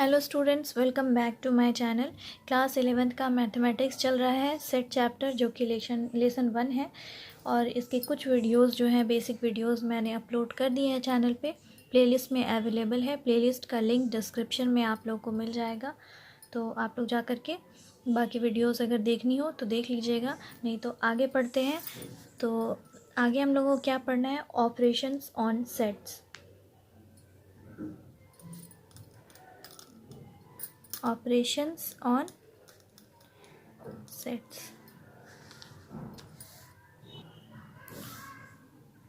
Hello students, welcome back to my channel. Class 11th का mathematics चल रहा है, सेट चैप्टर जो कि लेसन 1 है। और इसके कुछ वीडियोस जो हैं बेसिक वीडियोस मैंने अपलोड कर दिए हैं चैनल पे। प्लेलिस्ट में अवेलेबल है। प्लेलिस्ट का लिंक डिस्क्रिप्शन में आप लोग को मिल जाएगा, तो आप लोग जा कर के बाकी वीडियोस अगर देखनी हो तो देख लीजिएगा, नहीं तो आगे पढ़ते हैं। तो आगे हम लोगों को क्या पढ़ना है? Operations on sets. Operations on sets.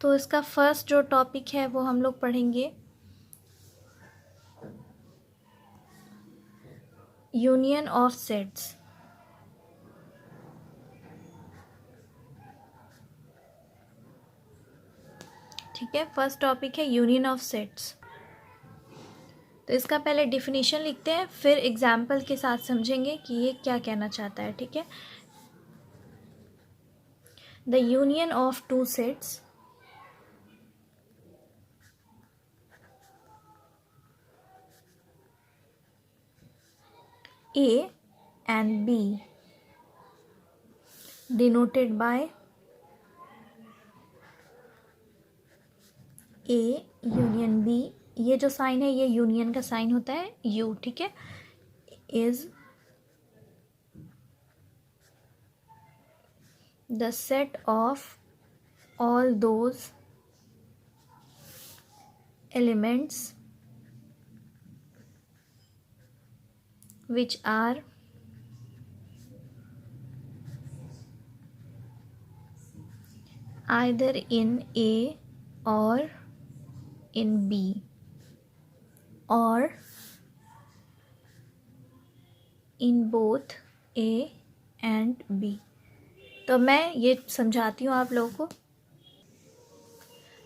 तो इसका फर्स्ट जो टॉपिक है वो हम लोग पढ़ेंगे यूनियन ऑफ सेट्स। ठीक है, फर्स्ट टॉपिक है यूनियन ऑफ सेट्स। तो इसका पहले डिफिनीशन लिखते हैं, फिर एग्जाम्पल के साथ समझेंगे कि ये क्या कहना चाहता है। ठीक है, the union of two sets A and B denoted by A union B। ये जो साइन है ये यूनियन का साइन होता है U। ठीक है, is the set of all those elements which are either in A or in B or in both A and B। तो मैं ये समझाती हूँ आप लोगों को।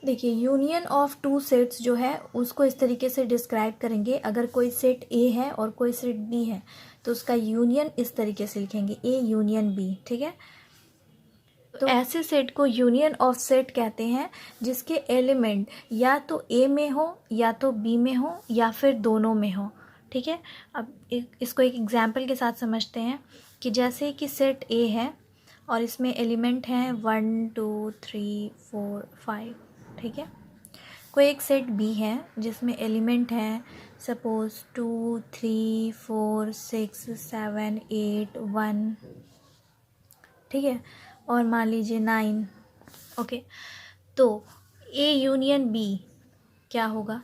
देखिए, यूनियन ऑफ टू सेट्स जो है उसको इस तरीके से डिस्क्राइब करेंगे। अगर कोई सेट ए है और कोई सेट बी है तो उसका यूनियन इस तरीके से लिखेंगे, ए यूनियन बी। ठीक है, तो ऐसे सेट को यूनियन ऑफ सेट कहते हैं जिसके एलिमेंट या तो ए में हो या तो बी में हो या फिर दोनों में हो। ठीक है, अब इसको एक एग्जाम्पल के साथ समझते हैं कि जैसे कि सेट ए है और इसमें एलिमेंट हैं 1 2 3 4 5। ठीक है, कोई एक सेट बी है जिसमें एलिमेंट हैं सपोज 2 3 4 6 7 8 1। ठीक है, और मान लीजिए 9। ओके, तो ए यूनियन बी क्या होगा?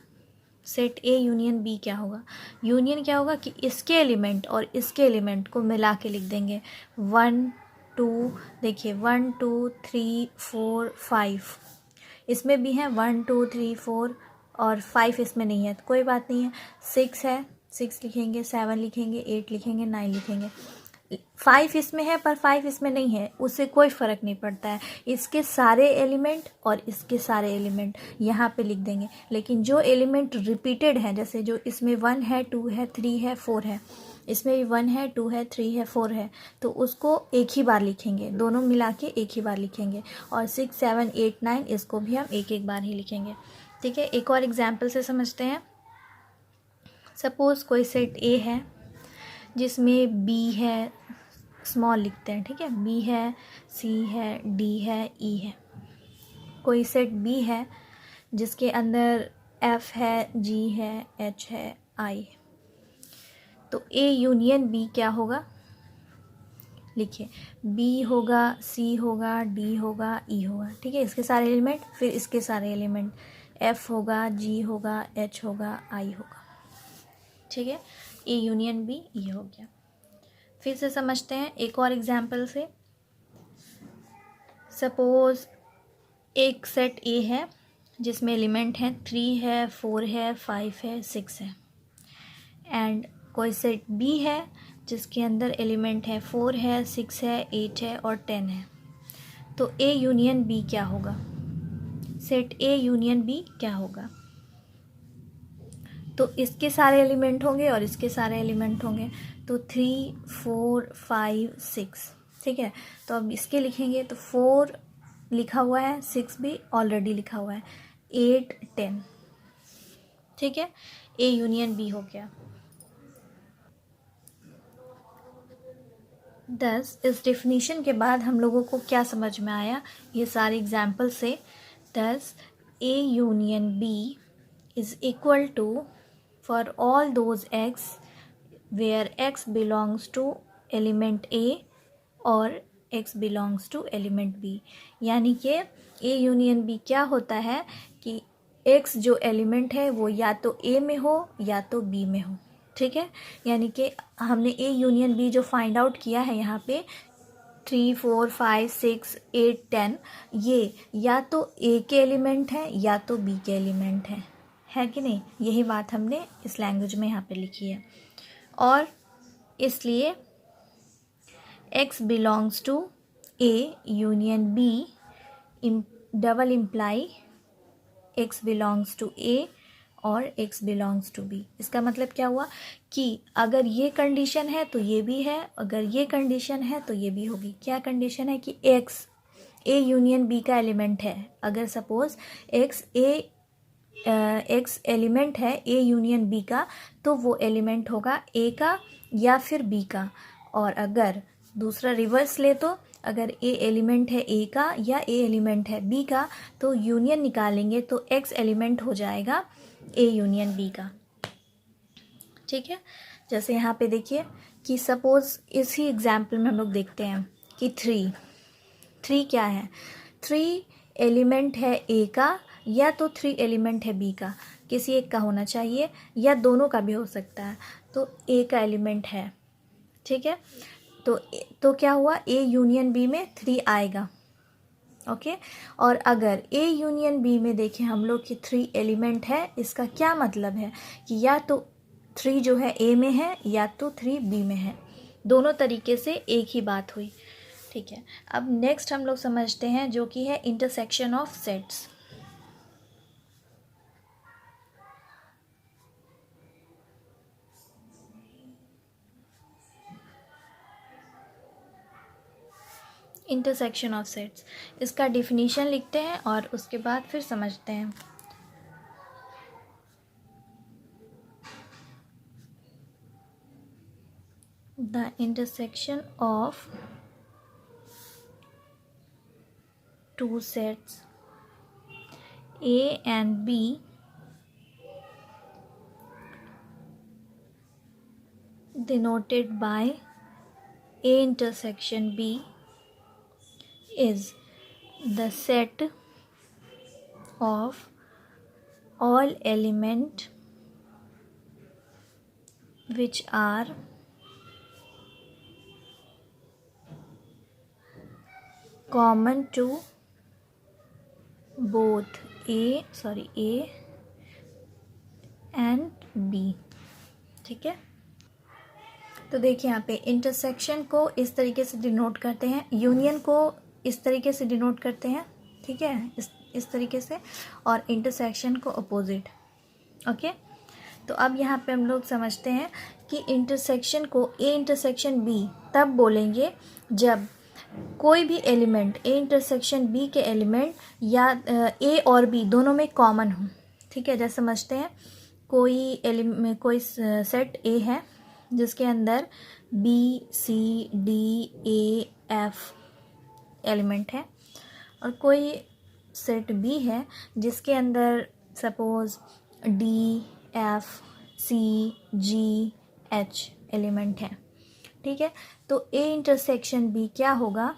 सेट ए यूनियन बी क्या होगा? यूनियन क्या होगा कि इसके एलिमेंट और इसके एलिमेंट को मिला के लिख देंगे 1 2। देखिए 1 2 3 4 5 इसमें भी है, 1 2 3 4 और 5 इसमें नहीं है तो कोई बात नहीं है। 6 है, 6 लिखेंगे, 7 लिखेंगे, 8 लिखेंगे, 9 लिखेंगे। 5 इसमें है पर 5 इसमें नहीं है, उससे कोई फ़र्क नहीं पड़ता है। इसके सारे एलिमेंट और इसके सारे एलिमेंट यहाँ पे लिख देंगे। लेकिन जो एलिमेंट रिपीटेड है, जैसे जो इसमें 1 है 2 है 3 है 4 है, इसमें भी 1 है 2 है 3 है 4 है, तो उसको एक ही बार लिखेंगे, दोनों मिला के एक ही बार लिखेंगे। और 6 7 8 9 इसको भी हम एक एक बार ही लिखेंगे। ठीक है, एक और एग्जाम्पल से समझते हैं। सपोज़ कोई सेट ए है जिसमें बी है, स्मॉल लिखते हैं। ठीक है, बी है, सी है, डी है, ई है। कोई सेट बी है जिसके अंदर एफ है, जी है, एच है, आई है। तो ए यूनियन बी क्या होगा? लिखिए, बी होगा, सी होगा, डी होगा, ई होगा। ठीक है, इसके सारे एलिमेंट, फिर इसके सारे एलिमेंट, एफ होगा, जी होगा, एच होगा, आई होगा। ठीक है, ए यूनियन बी ई हो गया। फिर से समझते हैं एक और एग्जाम्पल से। सपोज एक सेट ए है जिसमें एलिमेंट हैं 3 है 4 है 5 है 6 है। एंड कोई सेट बी है जिसके अंदर एलिमेंट है 4 है 6 है 8 है और 10 है। तो ए यूनियन बी क्या होगा? सेट ए यूनियन बी क्या होगा? तो इसके सारे एलिमेंट होंगे और इसके सारे एलिमेंट होंगे, तो 3 4 5 6। ठीक है, तो अब इसके लिखेंगे तो 4 लिखा हुआ है, 6 भी ऑलरेडी लिखा हुआ है, 8 10। ठीक है, ए यूनियन बी हो गया। दस इस डेफिनीशन के बाद हम लोगों को क्या समझ में आया ये सारे एग्जाम्पल से। Thus A union B is equal to for all those x where x belongs to element A और x belongs to element B. यानी कि ए यूनियन बी क्या होता है कि एक्स जो एलिमेंट है वो या तो ए में हो या तो बी में हो। ठीक है, यानी कि हमने ए यूनियन बी जो फाइंड आउट किया है यहाँ पे 3, 4, 5, 6, 8, 10 ये या तो ए के एलिमेंट है या तो बी के एलिमेंट है कि नहीं। यही बात हमने इस लैंग्वेज में यहाँ पे लिखी है। और इसलिए x belongs to a union b double imply x belongs to a और x बिलोंग्स टू b। इसका मतलब क्या हुआ कि अगर ये कंडीशन है तो ये भी है, अगर ये कंडीशन है तो ये भी होगी। क्या कंडीशन है कि x a यूनियन b का एलिमेंट है। अगर सपोज x एलिमेंट है a यूनियन b का तो वो एलिमेंट होगा a का या फिर b का। और अगर दूसरा रिवर्स ले तो अगर ए एलिमेंट है ए का या ए एलिमेंट है बी का तो यूनियन निकालेंगे तो एक्स एलिमेंट हो जाएगा ए यूनियन बी का। ठीक है, जैसे यहाँ पे देखिए कि सपोज इसी एग्जाम्पल में हम लोग देखते हैं कि थ्री क्या है। 3 एलिमेंट है ए का या तो 3 एलिमेंट है बी का, किसी एक का होना चाहिए या दोनों का भी हो सकता है। तो ए का एलिमेंट है, ठीक है, तो क्या हुआ ए यूनियन बी में 3 आएगा। ओके, और अगर ए यूनियन बी में देखें हम लोग कि 3 एलिमेंट है, इसका क्या मतलब है कि या तो 3 जो है ए में है या तो 3 बी में है। दोनों तरीके से एक ही बात हुई। ठीक है, अब नेक्स्ट हम लोग समझते हैं जो कि है intersection of sets. Intersection of sets, इसका डिफिनीशन लिखते हैं और उसके बाद फिर समझते हैं। The intersection of two sets A and B denoted by A intersection B is the set of all elements which are common to both A and B। ठीक है, तो देखिए यहाँ पे इंटरसेक्शन को इस तरीके से डिनोट करते हैं, यूनियन को इस तरीके से डिनोट करते हैं। ठीक है, इस तरीके से, और इंटरसेक्शन को अपोजिट। ओके, तो अब यहाँ पे हम लोग समझते हैं कि इंटरसेक्शन को ए इंटरसेक्शन बी तब बोलेंगे जब कोई भी एलिमेंट ए इंटरसेक्शन बी के एलिमेंट या ए और बी दोनों में कॉमन हो। ठीक है, जैसे समझते हैं कोई सेट ए है जिसके अंदर B C D A F element है, और कोई सेट बी है जिसके अंदर suppose D F C G H element है। ठीक है, तो ए इंटरसेक्शन बी क्या होगा,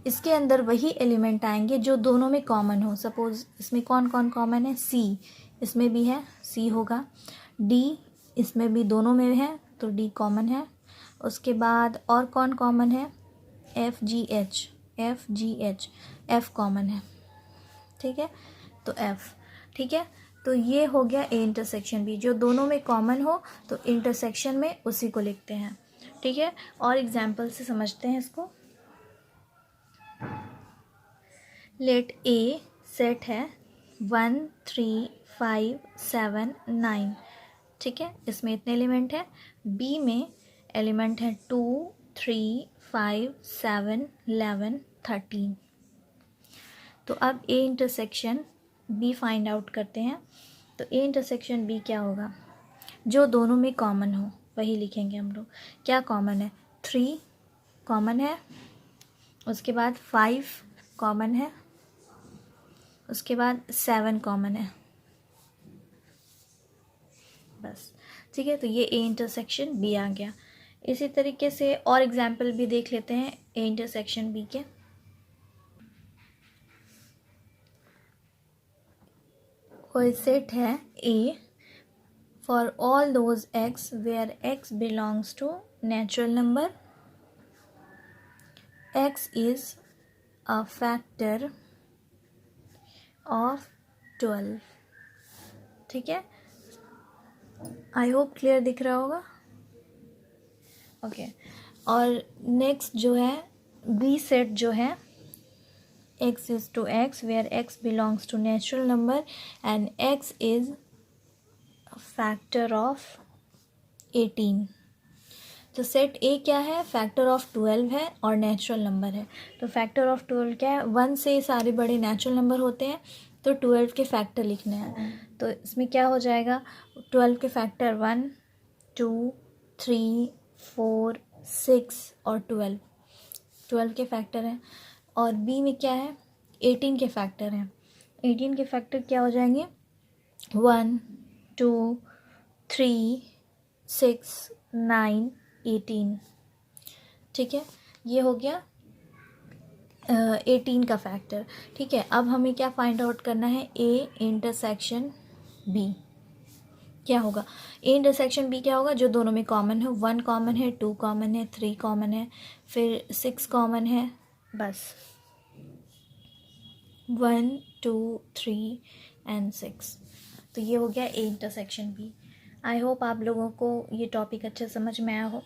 इसके अंदर वही एलिमेंट आएंगे जो दोनों में कॉमन हो। सपोज इसमें कौन कौन कॉमन है, सी इसमें भी है, सी होगा, डी इसमें भी दोनों में है तो डी कॉमन है। उसके बाद और कौन कॉमन है, F G H F common है। ठीक है, तो एफ। ठीक है, तो ये हो गया ए इंटरसेक्शन बी, जो दोनों में कॉमन हो तो इंटरसेक्शन में उसी को लिखते हैं। ठीक है, और एग्जाम्पल से समझते हैं इसको। लेट ए सेट है 1 3 5 7 9। ठीक है, इसमें इतने एलिमेंट है। बी में एलिमेंट है 2 3 5 7 11 13। तो अब A intersection B find out करते हैं। तो ए इंटरसेक्शन बी क्या होगा, जो दोनों में कॉमन हो। वही लिखेंगे हम लोग। क्या कॉमन है? 3 कॉमन है, उसके बाद 5 कॉमन है, उसके बाद 7 कॉमन है, बस। ठीक है, तो ये ए इंटरसेक्शन बी आ गया। इसी तरीके से और एग्जाम्पल भी देख लेते हैं ए इंटरसेक्शन बी के। कोई सेट है A for all those x where x belongs to natural number, X is a factor of 12। ठीक है, आई होप क्लियर दिख रहा होगा। ओके, और नेक्स्ट जो है बी सेट जो है x is to x where x belongs to natural number and x is a factor of 18। तो सेट ए क्या है? फैक्टर ऑफ 12 है और नेचुरल नंबर है। तो फैक्टर ऑफ 12 क्या है? 1 से सारे बड़े नेचुरल नंबर होते हैं, तो 12 के फैक्टर लिखने हैं। तो इसमें क्या हो जाएगा? 12 के फैक्टर 1 2 3 4 6 और 12 के फैक्टर हैं। और बी में क्या है? 18 के फैक्टर हैं। 18 के फैक्टर क्या हो जाएंगे? 1 2 3 6 9 18। ठीक है, ये हो गया 18 का फैक्टर। ठीक है, अब हमें क्या फाइंड आउट करना है? ए इंटरसेक्शन बी क्या होगा? ए इंटरसेक्शन बी क्या होगा? जो दोनों में कॉमन है, 1 कॉमन है, 2 कॉमन है, 3 कॉमन है, फिर 6 कॉमन है, बस 1 2 3 एंड 6। तो ये हो गया A intersection B. I hope आप लोगों को ये टॉपिक अच्छे समझ में आया हो।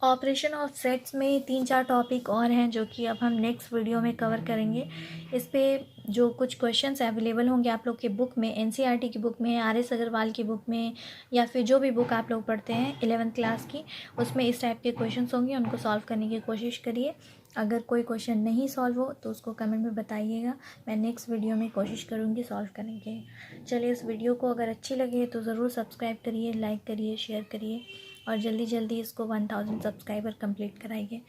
ऑपरेशन ऑफ सेट्स में 3-4 टॉपिक और हैं जो कि अब हम नेक्स्ट वीडियो में कवर करेंगे। इस पे जो कुछ क्वेश्चंस अवेलेबल होंगे आप लोग के बुक में, एनसीईआरटी की बुक में, आर.एस. अग्रवाल की बुक में, या फिर जो भी बुक आप लोग पढ़ते हैं 11th क्लास की, उसमें इस टाइप के क्वेश्चंस होंगे, उनको सॉल्व करने की कोशिश करिए। अगर कोई क्वेश्चन नहीं सॉल्व हो तो उसको कमेंट में बताइएगा, मैं नेक्स्ट वीडियो में कोशिश करूँगी सॉल्व करने की। चलिए, इस वीडियो को अगर अच्छी लगे तो ज़रूर सब्सक्राइब करिए, लाइक करिए, शेयर करिए और जल्दी जल्दी इसको 1000 सब्सक्राइबर कंप्लीट कराइए।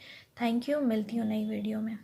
थैंक यू, मिलती हूँ नई वीडियो में।